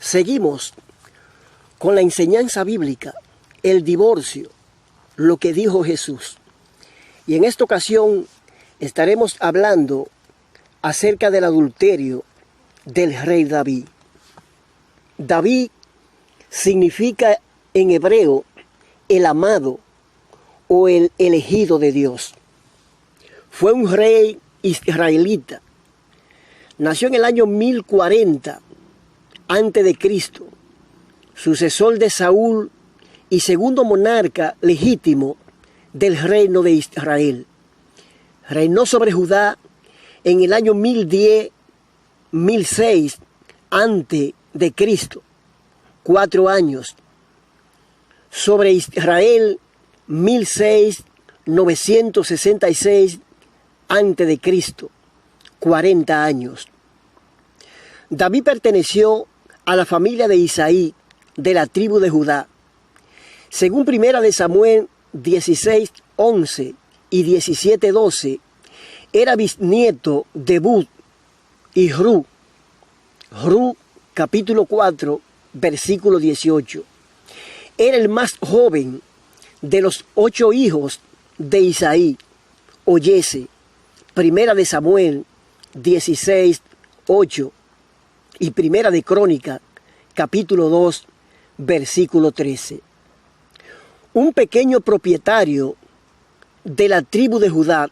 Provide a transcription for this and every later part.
Seguimos con la enseñanza bíblica, el divorcio, lo que dijo Jesús. Y en esta ocasión estaremos hablando acerca del adulterio del rey David. David significa en hebreo el amado o el elegido de Dios. Fue un rey israelita. Nació en el año 1040 antes de Cristo, sucesor de Saúl y segundo monarca legítimo del reino de Israel. Reinó sobre Judá en el año 1006 antes de Cristo, 4 años. Sobre Israel 966 antes de Cristo, 40 años. David perteneció a la familia de Isaí, de la tribu de Judá. Según 1 de Samuel 16:11 y 17:12, era bisnieto de Buz y Ru. Ru, capítulo 4, versículo 18. Era el más joven de los 8 hijos de Isaí, o Yese. 1 de Samuel 16:8 y 1 de Crónica, capítulo 2, versículo 13. Un pequeño propietario de la tribu de Judá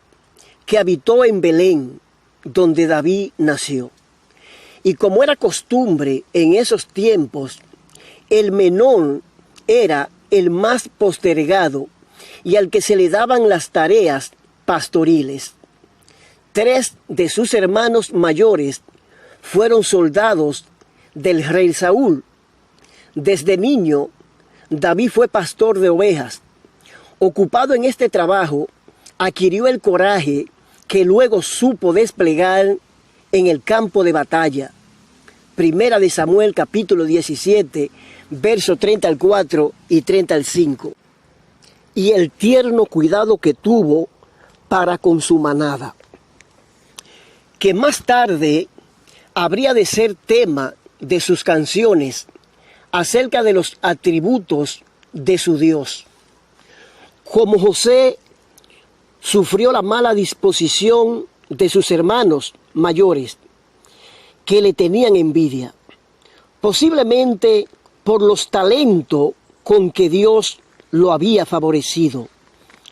que habitó en Belén, donde David nació. Y como era costumbre en esos tiempos, el menor era el más postergado y al que se le daban las tareas pastoriles. 3 de sus hermanos mayores fueron soldados del rey Saúl. Desde niño, David fue pastor de ovejas. Ocupado en este trabajo, adquirió el coraje que luego supo desplegar en el campo de batalla. 1 de Samuel capítulo 17, versos 30 al 4 y 30 al 5. Y el tierno cuidado que tuvo para con su manada, que más tarde habría de ser tema de sus canciones acerca de los atributos de su Dios. Como José sufrió la mala disposición de sus hermanos mayores, que le tenían envidia, posiblemente por los talentos con que Dios lo había favorecido.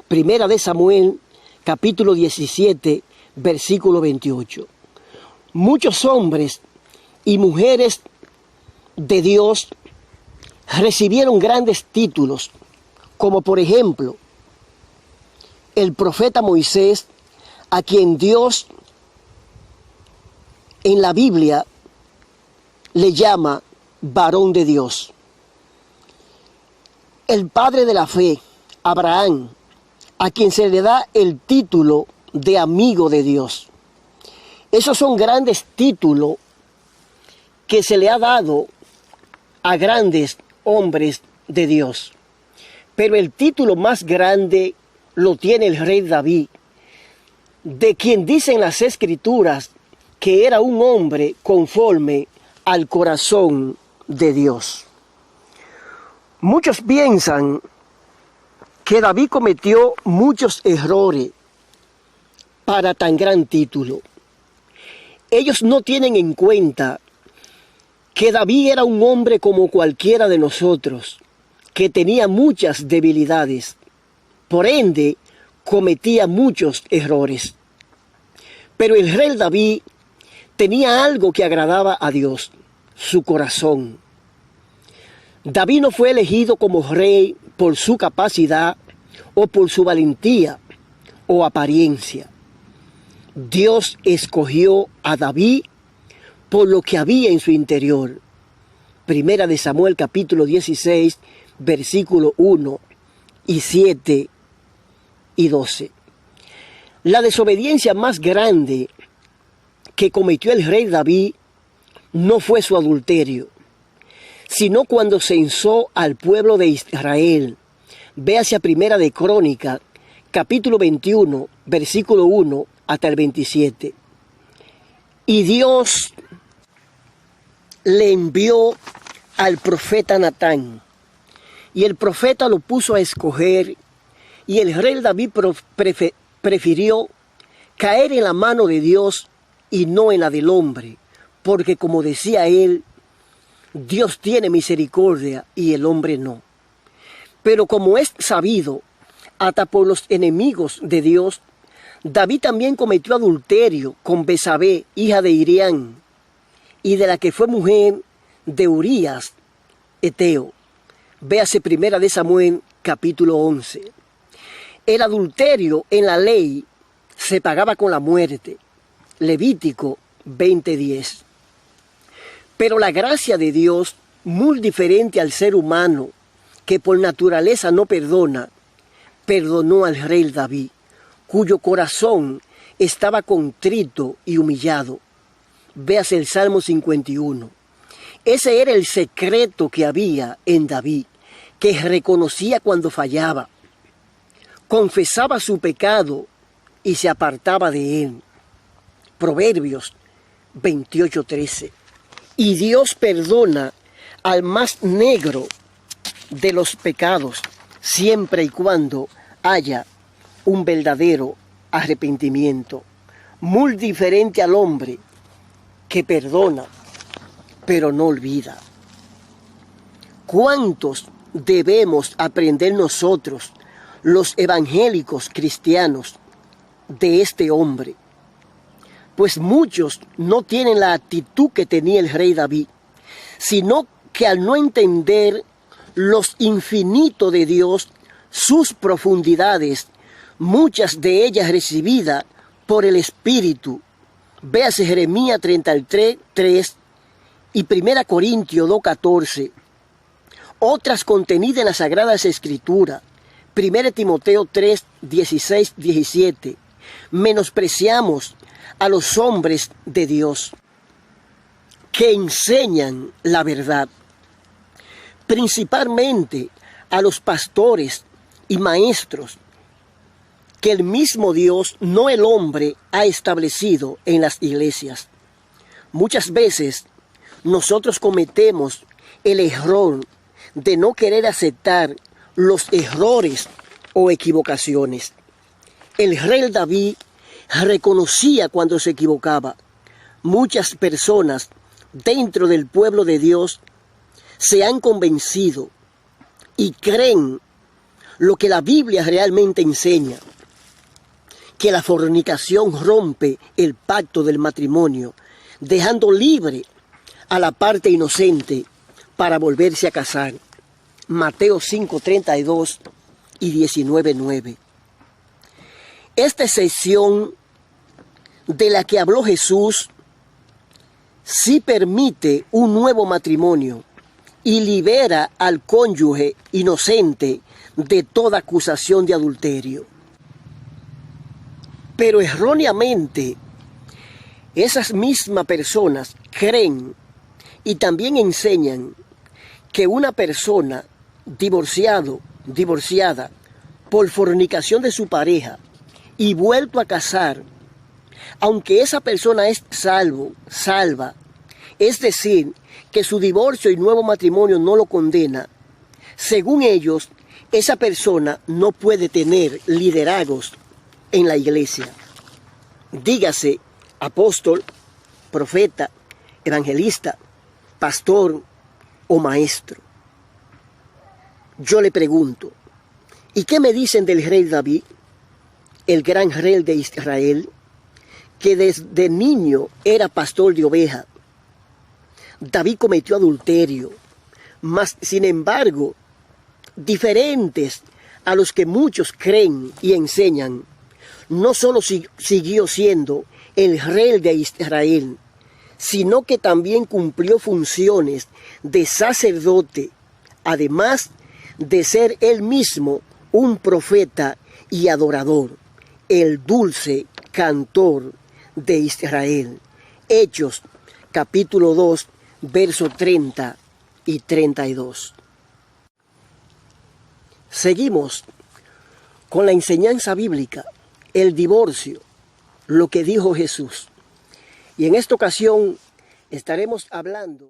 1 de Samuel, capítulo 17, versículo 28. Muchos hombres y mujeres de Dios recibieron grandes títulos, como por ejemplo el profeta Moisés, a quien Dios en la Biblia le llama varón de Dios. El padre de la fe, Abraham, a quien se le da el título de amigo de Dios. Esos son grandes títulos que se le ha dado a grandes hombres de Dios. Pero el título más grande lo tiene el rey David, de quien dicen las Escrituras que era un hombre conforme al corazón de Dios. Muchos piensan que David cometió muchos errores para tan gran título. Ellos no tienen en cuenta que David era un hombre como cualquiera de nosotros, que tenía muchas debilidades, por ende cometía muchos errores. Pero el rey David tenía algo que agradaba a Dios, su corazón. David no fue elegido como rey por su capacidad o por su valentía o apariencia. Dios escogió a David por lo que había en su interior. 1 de Samuel capítulo 16, versículo 1 y 7 y 12. La desobediencia más grande que cometió el rey David no fue su adulterio, sino cuando censó al pueblo de Israel. Véase a 1 de Crónica, capítulo 21, versículo 1 hasta el 27. Y Dios le envió al profeta Natán. Y el profeta lo puso a escoger, y el rey David prefirió caer en la mano de Dios y no en la del hombre, porque como decía él, Dios tiene misericordia y el hombre no. Pero como es sabido, hasta por los enemigos de Dios, David también cometió adulterio con Betsabé, hija de Irián, y de la que fue mujer de Urías, Eteo. Véase 1 Samuel capítulo 11. El adulterio en la ley se pagaba con la muerte. Levítico 20:10. Pero la gracia de Dios, muy diferente al ser humano, que por naturaleza no perdona, perdonó al rey David, cuyo corazón estaba contrito y humillado. Véase el Salmo 51. Ese era el secreto que había en David, que reconocía cuando fallaba, confesaba su pecado y se apartaba de él. Proverbios 28:13. Y Dios perdona al más negro de los pecados, siempre y cuando haya un verdadero arrepentimiento. Muy diferente al hombre que perdona, pero no olvida. ¿Cuántos debemos aprender nosotros, los evangélicos cristianos, de este hombre? Pues muchos no tienen la actitud que tenía el rey David, sino que al no entender los infinitos de Dios, sus profundidades, muchas de ellas recibidas por el Espíritu. Véase Jeremías 33:3 y 1 Corintios 2:14. Otras contenidas en las Sagradas Escrituras. 1 Timoteo 3:16-17. Menospreciamos a los hombres de Dios que enseñan la verdad, principalmente a los pastores y maestros que el mismo Dios, no el hombre, ha establecido en las iglesias. Muchas veces nosotros cometemos el error de no querer aceptar los errores o equivocaciones. El rey David reconocía cuando se equivocaba. Muchas personas dentro del pueblo de Dios se han convencido y creen lo que la Biblia realmente enseña, que la fornicación rompe el pacto del matrimonio, dejando libre a la parte inocente para volverse a casar. Mateo 5:32 y 19:9. Esta excepción de la que habló Jesús sí permite un nuevo matrimonio y libera al cónyuge inocente de toda acusación de adulterio. Pero erróneamente, esas mismas personas creen y también enseñan que una persona divorciada por fornicación de su pareja y vuelto a casar, aunque esa persona es salva, es decir, que su divorcio y nuevo matrimonio no lo condena, según ellos, esa persona no puede tener liderazgos en la iglesia. Dígase apóstol, profeta, evangelista, pastor o maestro. Yo le pregunto, ¿y qué me dicen del rey David, el gran rey de Israel, que desde niño era pastor de ovejas? David cometió adulterio, mas sin embargo, diferentes a los que muchos creen y enseñan, no solo siguió siendo el rey de Israel, sino que también cumplió funciones de sacerdote, además de ser él mismo un profeta y adorador, el dulce cantor de Israel. Hechos capítulo 2, versos 30 y 32. Seguimos con la enseñanza bíblica, el divorcio, lo que dijo Jesús. Y en esta ocasión estaremos hablando